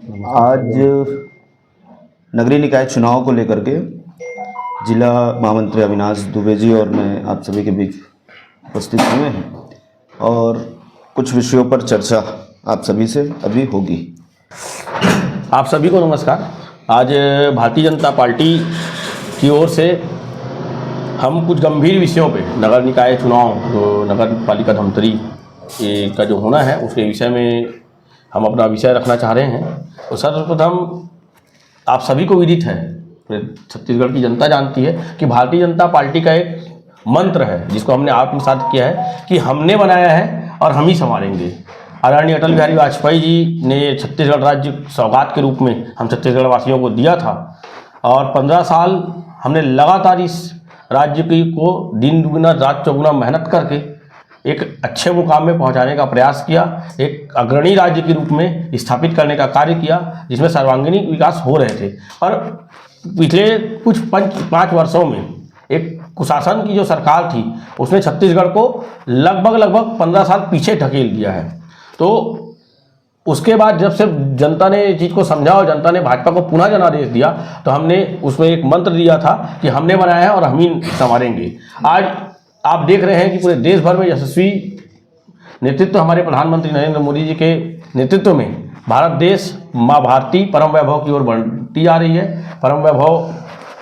आज नगरीय निकाय चुनाव को लेकर के जिला महामंत्री अविनाश दुबे जी और मैं आप सभी के बीच उपस्थित हुए हैं और कुछ विषयों पर चर्चा आप सभी से अभी होगी। आप सभी को नमस्कार। आज भारतीय जनता पार्टी की ओर से हम कुछ गंभीर विषयों पे नगर निकाय चुनाव जो नगर पालिका धमतरी का जो होना है उसके विषय में हम अपना विषय रखना चाह रहे हैं। तो सर्वप्रथम आप सभी को विदित है, छत्तीसगढ़ की जनता जानती है कि भारतीय जनता पार्टी का एक मंत्र है जिसको हमने आत्मसात किया है कि हमने बनाया है और हम ही संभालेंगे। आदरणीय अटल बिहारी वाजपेयी जी ने छत्तीसगढ़ राज्य सौगात के रूप में हम छत्तीसगढ़ वासियों को दिया था और 15 साल हमने लगातार इस राज्य की को दिन दुगुना रात चौगुना मेहनत करके एक अच्छे मुकाम में पहुंचाने का प्रयास किया, एक अग्रणी राज्य के रूप में स्थापित करने का कार्य किया जिसमें सर्वांगीण विकास हो रहे थे। और पिछले कुछ 5 वर्षों में एक कुशासन की जो सरकार थी उसने छत्तीसगढ़ को लगभग 15 साल पीछे ढकेल दिया है। तो उसके बाद जब से जनता ने इस चीज़ को समझा और जनता ने भाजपा को पुनः जनादेश दिया तो हमने उसमें एक मंत्र दिया था कि हमने बनाया है और हम ही संवारेंगे। आज आप देख रहे हैं कि पूरे देश भर में यशस्वी नेतृत्व हमारे प्रधानमंत्री नरेंद्र मोदी जी के नेतृत्व में भारत देश माँ भारती परम वैभव की ओर बढ़ती जा रही है, परम वैभव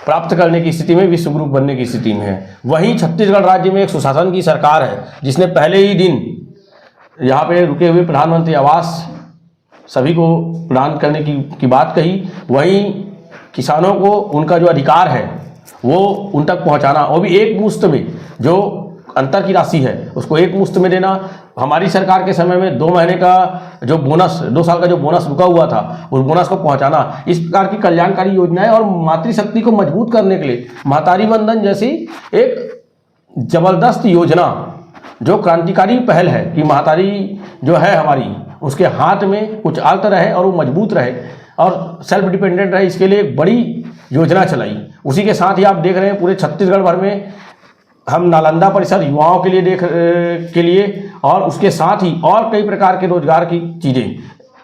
प्राप्त करने की स्थिति में, विश्व गुरु बनने की स्थिति में है। वहीं छत्तीसगढ़ राज्य में एक सुशासन की सरकार है जिसने पहले ही दिन यहाँ पे रुके हुए प्रधानमंत्री आवास सभी को प्रदान करने की बात कही। वहीं किसानों को उनका जो अधिकार है वो उन तक पहुंचाना, वो भी एक मुश्त में, जो अंतर की राशि है उसको एक मुश्त में देना। हमारी सरकार के समय में 2 महीने का जो बोनस, 2 साल का जो बोनस रुका हुआ था उस बोनस को पहुंचाना। इस प्रकार की कल्याणकारी योजनाएं और मातृशक्ति को मजबूत करने के लिए महतारी वंदन जैसी एक जबरदस्त योजना जो क्रांतिकारी पहल है कि महतारी जो है हमारी उसके हाथ में कुछ आलत रहे और वो मजबूत रहे और सेल्फ डिपेंडेंट रहे, इसके लिए एक बड़ी योजना चलाई। उसी के साथ ही आप देख रहे हैं पूरे छत्तीसगढ़ भर में हम नालंदा परिसर युवाओं के लिए और उसके साथ ही और कई प्रकार के रोजगार की चीज़ें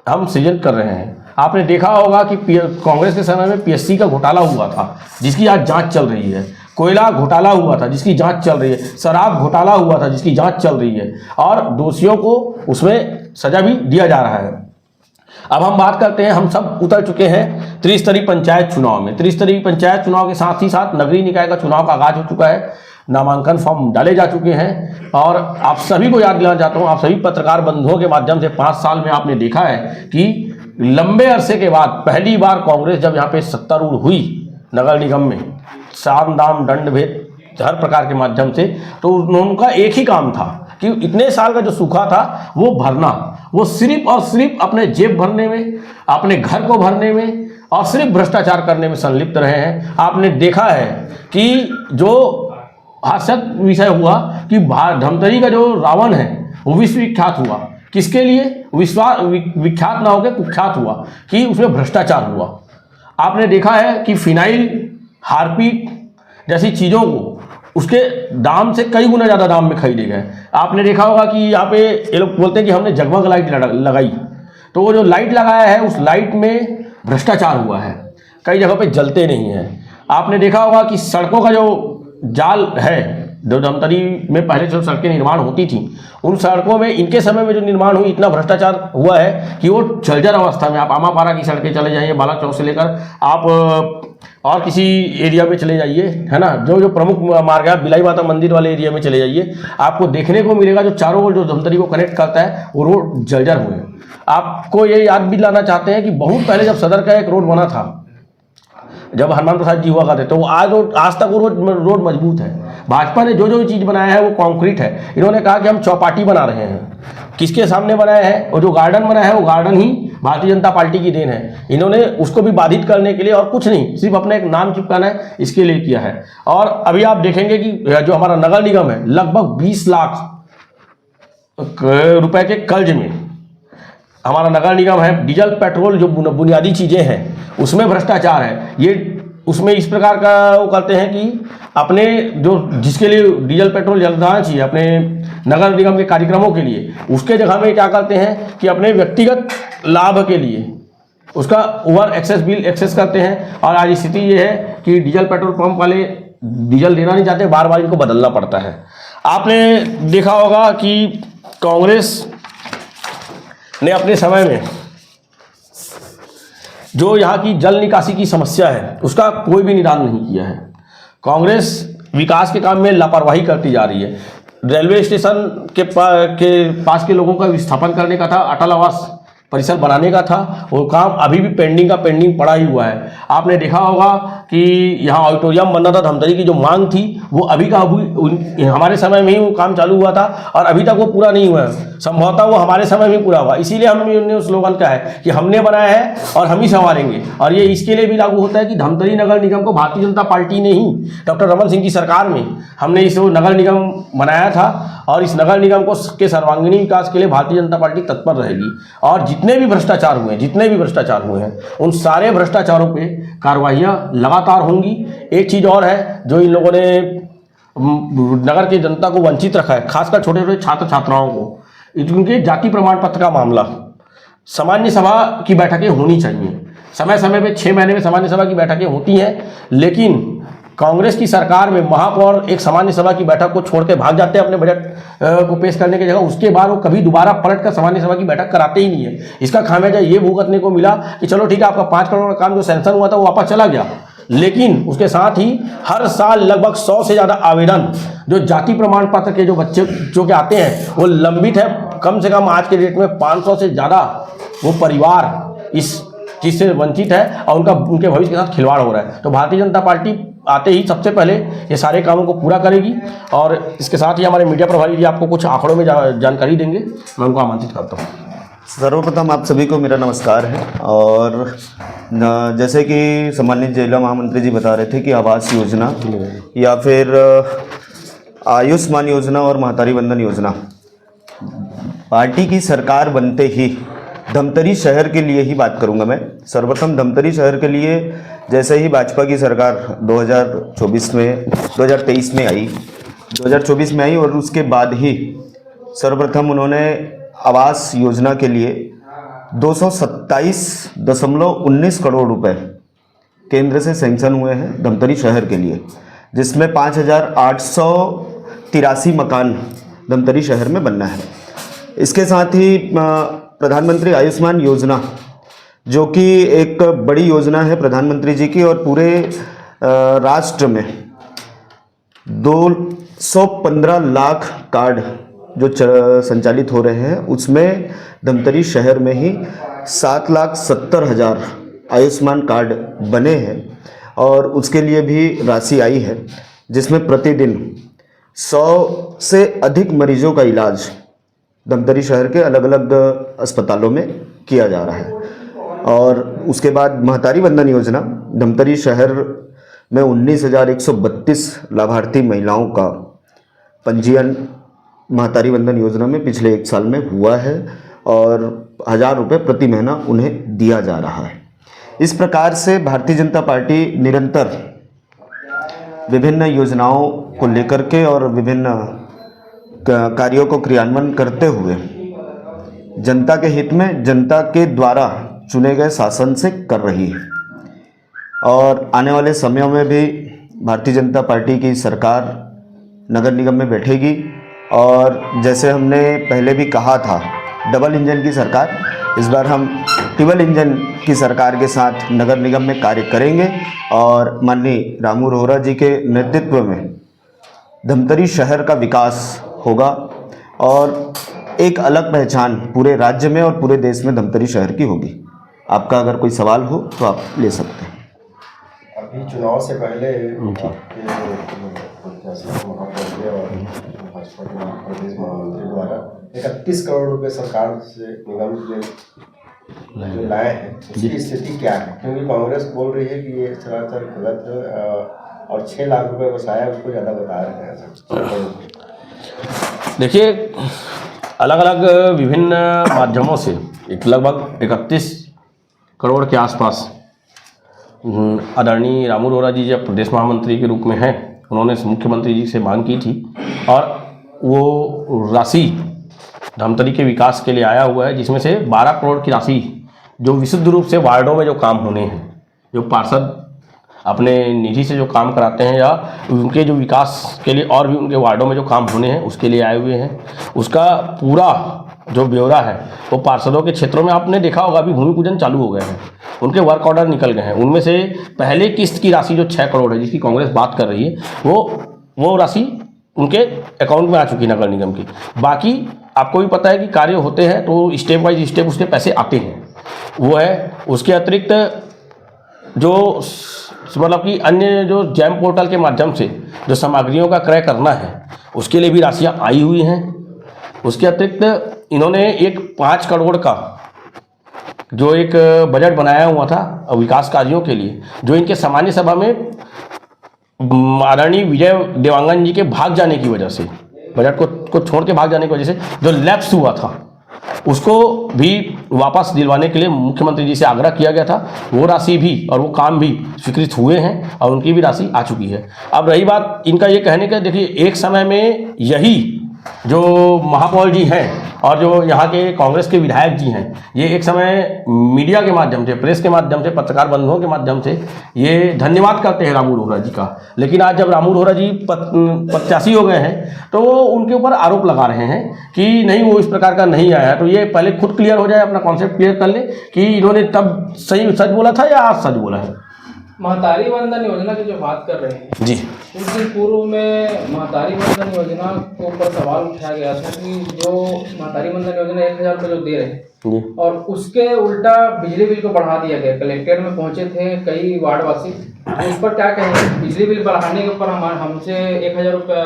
हम सृजन कर रहे हैं। आपने देखा होगा कि कांग्रेस के समय में पीएससी का घोटाला हुआ था जिसकी आज जांच चल रही है, कोयला घोटाला हुआ था जिसकी जांच चल रही है, शराब घोटाला हुआ था जिसकी जांच चल रही है और दोषियों को उसमें सजा भी दिया जा रहा है। अब हम बात करते हैं, हम सब उतर चुके हैं त्रिस्तरीय पंचायत चुनाव में। त्रिस्तरीय पंचायत चुनाव के साथ ही साथ नगरीय निकाय का चुनाव का आगाज हो चुका है, नामांकन फॉर्म डाले जा चुके हैं और आप सभी को याद दिलाना चाहता हूँ, आप सभी पत्रकार बंधुओं के माध्यम से 5 साल में आपने देखा है कि लंबे अरसे के बाद पहली बार कांग्रेस जब यहाँ पे सत्तारूढ़ हुई नगर निगम में, साम दाम दंड भेद हर प्रकार के माध्यम से, तो उनका एक ही काम था कि इतने साल का जो सूखा था वो भरना, वो सिर्फ और सिर्फ अपने जेब भरने में, अपने घर को भरने में और सिर्फ भ्रष्टाचार करने में संलिप्त रहे हैं। आपने देखा है कि जो हास्यद विषय हुआ कि धमतरी का जो रावण है वो विश्वविख्यात हुआ, किसके लिए विख्यात ना होकर कुख्यात हुआ कि उसमें भ्रष्टाचार हुआ। आपने देखा है कि फिनाइल, हार्पिक जैसी चीज़ों को उसके दाम से कई गुना ज़्यादा दाम में खरीदे गए। आपने देखा होगा कि यहाँ पे ये लोग बोलते हैं कि हमने जगमग लाइट लगाई, तो वो जो लाइट लगाया है उस लाइट में भ्रष्टाचार हुआ है, कई जगह पे जलते नहीं हैं। आपने देखा होगा कि सड़कों का जो जाल है, जो धमतरी में पहले जो सड़कें निर्माण होती थी उन सड़कों में इनके समय में जो निर्माण हुई, इतना भ्रष्टाचार हुआ है कि वो जर्जर अवस्था में। आप आमापारा की सड़कें चले जाइए, बाला चौक से लेकर आप और किसी एरिया में चले जाइए, है ना, जो प्रमुख मार्ग है बिलाई माता मंदिर वाले एरिया में चले जाइए, आपको देखने को मिलेगा जो चारों ओर जो धमतरी को कनेक्ट करता है वो रोड जर्जर हुए। आपको ये याद भी दिलाना चाहते हैं कि बहुत पहले जब सदर का एक रोड बना था, जब हनुमान प्रसाद जी हुआ करते, तो आज तक वो रोड मजबूत है। भाजपा ने जो चीज़ बनाया है वो कंक्रीट है। इन्होंने कहा कि हम चौपाटी बना रहे हैं, किसके सामने बनाया है? और जो गार्डन बनाया है वो गार्डन ही भारतीय जनता पार्टी की देन है। इन्होंने उसको भी बाधित करने के लिए और कुछ नहीं, सिर्फ अपने एक नाम चिपकाना है, इसके लिए किया है। और अभी आप देखेंगे कि जो हमारा नगर निगम है लगभग 20 लाख रुपए के कर्ज में हमारा नगर निगम है। डीजल पेट्रोल जो बुनियादी चीज़ें हैं उसमें भ्रष्टाचार है। ये उसमें इस प्रकार का वो करते हैं कि अपने जो जिसके लिए डीजल पेट्रोल जलाना चाहिए अपने नगर निगम के कार्यक्रमों के लिए, उसके जगह में क्या करते हैं कि अपने व्यक्तिगत लाभ के लिए उसका ओवर एक्सेस बिल एक्सेस करते हैं। और आज स्थिति ये है कि डीजल पेट्रोल पंप वाले डीजल देना नहीं चाहते, बार बार इनको बदलना पड़ता है। आपने देखा होगा कि कांग्रेस ने अपने समय में जो यहाँ की जल निकासी की समस्या है उसका कोई भी निदान नहीं किया है। कांग्रेस विकास के काम में लापरवाही करती जा रही है। रेलवे स्टेशन के पास के लोगों का विस्थापन करने का था, अटल आवास परिसर बनाने का था, वो काम अभी भी पेंडिंग पड़ा ही हुआ है। आपने देखा होगा कि यहाँ ऑडिटोरियम बनना था, धमतरी की जो मांग थी वो अभी का अभी हमारे समय में ही वो काम चालू हुआ था और अभी तक वो पूरा नहीं हुआ है। संभवतः वो हमारे समय में पूरा हुआ, इसीलिए हमने स्लोगन का है कि हमने बनाया है और हम ही संभालेंगे। और ये इसके लिए भी लागू होता है कि धमतरी नगर निगम को भारतीय जनता पार्टी ने ही डॉक्टर रमन सिंह की सरकार में हमने इस नगर निगम बनाया था और इस नगर निगम को के सर्वांगीण विकास के लिए भारतीय जनता पार्टी तत्पर रहेगी। और जितने भी भ्रष्टाचार हुए हैं उन सारे भ्रष्टाचारों पे कार्रवाइयाँ लगातार होंगी। एक चीज़ और है जो इन लोगों ने नगर की जनता को वंचित रखा है, खासकर छोटे छोटे छात्र छात्राओं को, उनके जाति प्रमाण पत्र का मामला। सामान्य सभा की बैठकें होनी चाहिए समय समय पे, 6 महीने में सामान्य सभा की बैठकें होती हैं, लेकिन कांग्रेस की सरकार में महापौर एक सामान्य सभा की बैठक को छोड़ के भाग जाते हैं अपने बजट को पेश करने की जगह। उसके बाद वो कभी दोबारा पलट कर सामान्य सभा की बैठक कराते ही नहीं है। इसका खामियाजा ये भुगतने को मिला कि चलो ठीक है, आपका 5 करोड़ का काम जो सैंक्शन हुआ था वो वापस चला गया, लेकिन उसके साथ ही हर साल लगभग 100 से ज़्यादा आवेदन जो जाति प्रमाण पत्र के जो बच्चे जो के आते हैं वो लंबित है। कम से कम आज के डेट में 500 से ज़्यादा वो परिवार इस चीज़ से वंचित है और उनके भविष्य के साथ खिलवाड़ हो रहा है। तो भारतीय जनता पार्टी आते ही सबसे पहले ये सारे कामों को पूरा करेगी। और इसके साथ ही हमारे मीडिया प्रभारी जी आपको कुछ आंकड़ों में जानकारी देंगे, मैं उनको आमंत्रित करता हूँ। सर्वप्रथम आप सभी को मेरा नमस्कार है। और जैसे कि सम्मानित जिला महामंत्री जी बता रहे थे कि आवास योजना या फिर आयुष्मान योजना और महतारी वंदन योजना, पार्टी की सरकार बनते ही धमतरी शहर के लिए ही बात करूंगा मैं। सर्वप्रथम धमतरी शहर के लिए जैसे ही भाजपा की सरकार 2023 में आई और उसके बाद ही सर्वप्रथम उन्होंने आवास योजना के लिए 227.19 करोड़ रुपए केंद्र से सैंक्शन हुए हैं धमतरी शहर के लिए, जिसमें 5,883 मकान धमतरी शहर में बनना है। इसके साथ ही प्रधानमंत्री आयुष्मान योजना, जो कि एक बड़ी योजना है प्रधानमंत्री जी की, और पूरे राष्ट्र में 215 लाख कार्ड जो संचालित हो रहे हैं, उसमें धमतरी शहर में ही 7,70,000 आयुष्मान कार्ड बने हैं और उसके लिए भी राशि आई है, जिसमें प्रतिदिन 100 से अधिक मरीजों का इलाज धमतरी शहर के अलग अलग अस्पतालों में किया जा रहा है। और उसके बाद महतारी वंदन योजना, धमतरी शहर में 19,132 लाभार्थी महिलाओं का पंजीयन महतारी वंदन योजना में पिछले 1 साल में हुआ है और 1,000 रुपये प्रति महीना उन्हें दिया जा रहा है। इस प्रकार से भारतीय जनता पार्टी निरंतर विभिन्न योजनाओं को लेकर के और विभिन्न कार्यों को क्रियान्वयन करते हुए जनता के हित में, जनता के द्वारा चुने गए शासन से कर रही है। और आने वाले समयों में भी भारतीय जनता पार्टी की सरकार नगर निगम में बैठेगी और जैसे हमने पहले भी कहा था डबल इंजन की सरकार, इस बार हम ट्रिपल इंजन की सरकार के साथ नगर निगम में कार्य करेंगे और माननीय रामू रोहरा जी के नेतृत्व में धमतरी शहर का विकास होगा और एक अलग पहचान पूरे राज्य में और पूरे देश में धमतरी शहर की होगी। आपका अगर कोई सवाल हो तो आप ले सकते हैं। अभी चुनाव से पहले आपके प्रत्याशी महापौर और भाजपा के प्रदेश महामंत्री द्वारा 31 करोड़ रुपए सरकार से निगम के जो लाए हैं, उसकी स्थिति क्या है? क्योंकि कांग्रेस बोल रही है कि ये सरासर गलत है और 6 लाख रुपए बसाया उसको ज़्यादा बता रहे हैं। देखिए, अलग अलग विभिन्न माध्यमों से लगभग 31 करोड़ के आसपास आदरणीय रामू रोहरा जी जब प्रदेश महामंत्री के रूप में हैं, उन्होंने मुख्यमंत्री जी से मांग की थी और वो राशि धमतरी के विकास के लिए आया हुआ है, जिसमें से 12 करोड़ की राशि जो विशुद्ध रूप से वार्डों में जो काम होने हैं, जो पार्षद अपने निधि से जो काम कराते हैं या उनके जो विकास के लिए और भी उनके वार्डों में जो काम होने हैं उसके लिए आए हुए हैं, उसका पूरा जो ब्यौरा है वो पार्षदों के क्षेत्रों में आपने देखा होगा अभी भूमि पूजन चालू हो गए हैं, उनके वर्क ऑर्डर निकल गए हैं। उनमें से पहले किस्त की राशि जो 6 करोड़ है जिसकी कांग्रेस बात कर रही है वो राशि उनके अकाउंट में आ चुकी है नगर निगम की। बाकी आपको भी पता है कि कार्य होते हैं तो स्टेप बाई स्टेप उसके पैसे आते हैं, वो है। उसके अतिरिक्त जो मतलब कि अन्य जो जैम पोर्टल के माध्यम से जो सामग्रियों का क्रय करना है उसके लिए भी राशियाँ आई हुई हैं। उसके अतिरिक्त इन्होंने एक 5 करोड़ का जो एक बजट बनाया हुआ था विकास कार्यों के लिए, जो इनके सामान्य सभा में आदरणीय विजय देवांगन जी के भाग जाने की वजह से, बजट को छोड़ के भाग जाने की वजह से जो लैप्स हुआ था उसको भी वापस दिलवाने के लिए मुख्यमंत्री जी से आग्रह किया गया था। वो राशि भी और वो काम भी स्वीकृत हुए हैं और उनकी भी राशि आ चुकी है। अब रही बात इनका ये कहने का, देखिए एक समय में यही जो महापौर जी हैं और जो यहाँ के कांग्रेस के विधायक जी हैं, ये एक समय मीडिया के माध्यम से, प्रेस के माध्यम से, पत्रकार बंधुओं के माध्यम से ये धन्यवाद करते हैं रामू रोहरा जी का। लेकिन आज जब रामू रोहरा जी प्रत्याशी हो गए हैं तो वो उनके ऊपर आरोप लगा रहे हैं कि नहीं वो इस प्रकार का नहीं आया है। तो ये पहले खुद क्लियर हो जाए, अपना कॉन्सेप्ट क्लियर कर ले कि इन्होंने तब सही सच बोला था या आज सच बोला है। महतारी वंदन योजना की जो बात कर रहे हैं जी, कुछ दिन पूर्व में महतारी वंदन योजना के ऊपर सवाल उठाया गया था कि जो महतारी वंदन योजना 1000 रुपये जो दे रहे हैं जी, और उसके उल्टा बिजली बिल को बढ़ा दिया गया। कलेक्ट्रेट में पहुंचे थे कई वार्डवासी, उस पर क्या कहेंगे? बिजली बिल बढ़ाने के ऊपर हमसे 1000 रुपया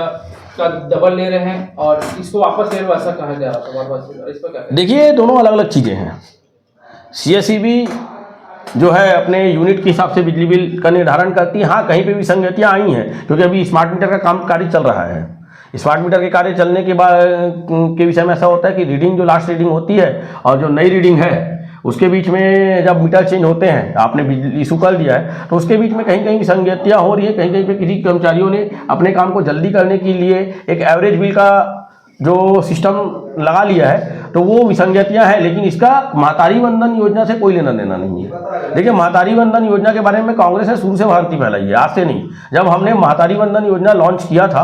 का डबल ले रहे हैं और इसको वापस ले लो ऐसा कहा जा रहा था वार्डवासी। इस पर क्या कहेंगे? देखिए दोनों अलग अलग चीज़ें हैं। CSEB जो है अपने यूनिट के हिसाब से बिजली बिल का निर्धारण करती है। हाँ, कहीं पे भी संगतियाँ आई हैं क्योंकि अभी स्मार्ट मीटर का कार्य चल रहा है। स्मार्ट मीटर के कार्य चलने के बाद के विषय में ऐसा होता है कि रीडिंग जो लास्ट रीडिंग होती है और जो नई रीडिंग है उसके बीच में जब मीटर चेंज होते हैं, आपने बिजली इशू कर दिया है तो उसके बीच में कहीं कहीं विसंगतियाँ हो रही है। कहीं कहीं पे किसी कर्मचारियों ने अपने काम को जल्दी करने के लिए एक एवरेज बिल का जो सिस्टम लगा लिया है तो वो विसंगतियाँ हैं। लेकिन इसका महतारी वंदन योजना से कोई लेना देना नहीं है। देखिए महतारी वंदन योजना के बारे में कांग्रेस ने शुरू से भ्रांति फैलाई है, आज से नहीं। जब हमने महतारी वंदन योजना लॉन्च किया था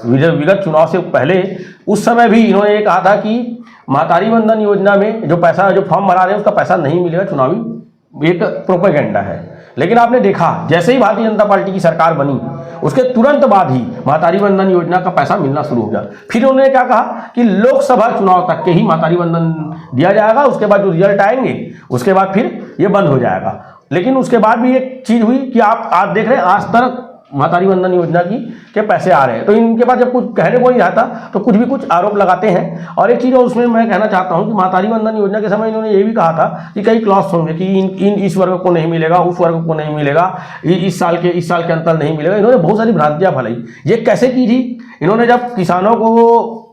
विगत चुनाव से पहले, उस समय भी इन्होंने ये कहा था कि महतारी वंदन योजना में जो पैसा जो फॉर्म भरा रहे हैं उसका पैसा नहीं मिलेगा, चुनावी एक प्रोपेगेंडा है। लेकिन आपने देखा जैसे ही भारतीय जनता पार्टी की सरकार बनी उसके तुरंत बाद ही महतारी वंदन योजना का पैसा मिलना शुरू हो गया। फिर उन्होंने क्या कहा कि लोकसभा चुनाव तक के ही महतारी वंदन दिया जाएगा, उसके बाद जो रिजल्ट आएंगे उसके बाद फिर ये बंद हो जाएगा। लेकिन उसके बाद भी एक चीज़ हुई कि आप आज देख रहे हैं आज तक महतारी वंदन योजना के पैसे आ रहे हैं। तो इनके पास जब कुछ कहने को नहीं आता तो कुछ भी कुछ आरोप लगाते हैं। और एक चीज़ और उसमें मैं कहना चाहता हूं कि महतारी वंदन योजना के समय इन्होंने ये भी कहा था कि कई क्लॉज होंगे कि इस वर्ग को नहीं मिलेगा, उस वर्ग को नहीं मिलेगा, इस साल के अंतर नहीं मिलेगा। इन्होंने बहुत सारी भ्रांतियाँ फैलाई। ये कैसे की थी? इन्होंने जब किसानों को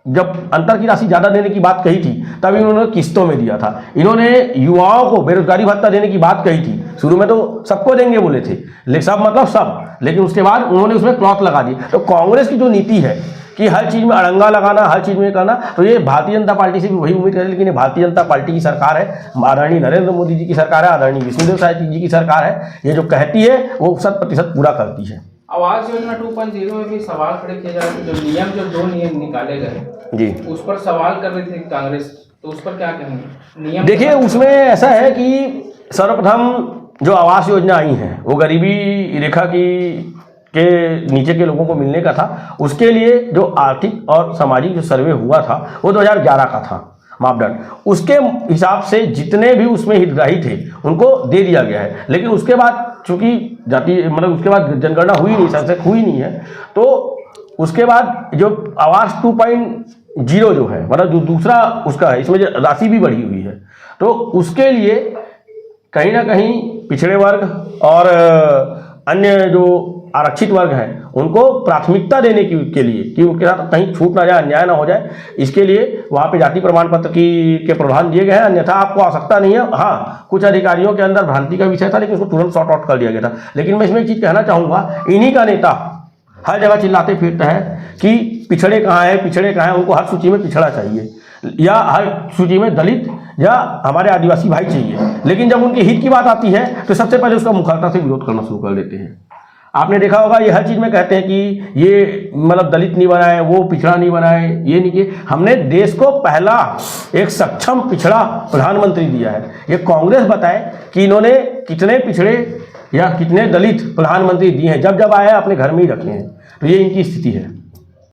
जब अंतर की राशि ज़्यादा देने की बात कही थी तब इन्होंने किस्तों में दिया था। इन्होंने युवाओं को बेरोजगारी भत्ता देने की बात कही थी, शुरू में तो सबको देंगे बोले थे, लेकिन सब मतलब सब, लेकिन उसके बाद उन्होंने उसमें क्लॉथ लगा दी। तो कांग्रेस की जो नीति है कि हर चीज़ में अड़ंगा लगाना, हर चीज़ में करना, तो ये भारतीय जनता पार्टी से भी वही उम्मीद करें। लेकिन ये भारतीय जनता पार्टी की सरकार है, आदरणीय नरेंद्र मोदी जी की सरकार है, आदरणीय विष्णुदेव साय जी की सरकार है। ये जो कहती है वो 100% पूरा करती है। आवास योजना 2.0 में भी सवाल खड़े किए जा रहे थे, जो नियम जो 2 नियम निकाले गए जी, उस पर सवाल कर रही थी कांग्रेस, तो उस पर क्या कहेंगे? नियम देखिए उसमें ऐसा है कि सर्वप्रथम जो आवास योजना आई है वो गरीबी रेखा के नीचे के लोगों को मिलने का था। उसके लिए जो आर्थिक और सामाजिक जो सर्वे हुआ था वो 2011 का था मापदंड, उसके हिसाब से जितने भी उसमें हितग्राही थे उनको दे दिया गया है। लेकिन उसके बाद चूंकि जाति मतलब उसके बाद जनगणना हुई नहीं, सेंसस हुई नहीं है, तो उसके बाद जो आवास 2.0 जो है मतलब जो दूसरा उसका है, इसमें जो राशि भी बढ़ी हुई है, तो उसके लिए कहीं ना कहीं पिछड़े वर्ग और अन्य जो आरक्षित वर्ग हैं उनको प्राथमिकता देने के लिए कि उनके साथ कहीं छूट ना जाए, अन्याय ना हो जाए, इसके लिए वहाँ पे जाति प्रमाण पत्र के प्रावधान दिए गए हैं। अन्यथा आपको आवश्यकता नहीं है। हाँ, कुछ अधिकारियों के अंदर भ्रांति का विषय था लेकिन उसको तुरंत सॉर्ट आउट कर दिया गया था। लेकिन मैं इसमें एक चीज़ कहना चाहूँगा, इन्हीं का नेता हर जगह चिल्लाते फिरता है कि पिछड़े कहाँ हैं, पिछड़े कहाँ हैं, उनको हर सूची में पिछड़ा चाहिए या हर सूची में दलित या हमारे आदिवासी भाई चाहिए, लेकिन जब उनके हित की बात आती है तो सबसे पहले उसका मुखरता से विरोध करना शुरू कर देते हैं। आपने देखा होगा ये हर चीज़ में कहते हैं कि ये मतलब दलित नहीं बनाए, वो पिछड़ा नहीं बनाए, ये नहीं किए। हमने देश को पहला एक सक्षम पिछड़ा प्रधानमंत्री दिया है। ये कांग्रेस बताए कि इन्होंने कितने पिछड़े या कितने दलित प्रधानमंत्री दिए हैं, जब जब आया अपने घर में ही रखे हैं। तो ये इनकी स्थिति है।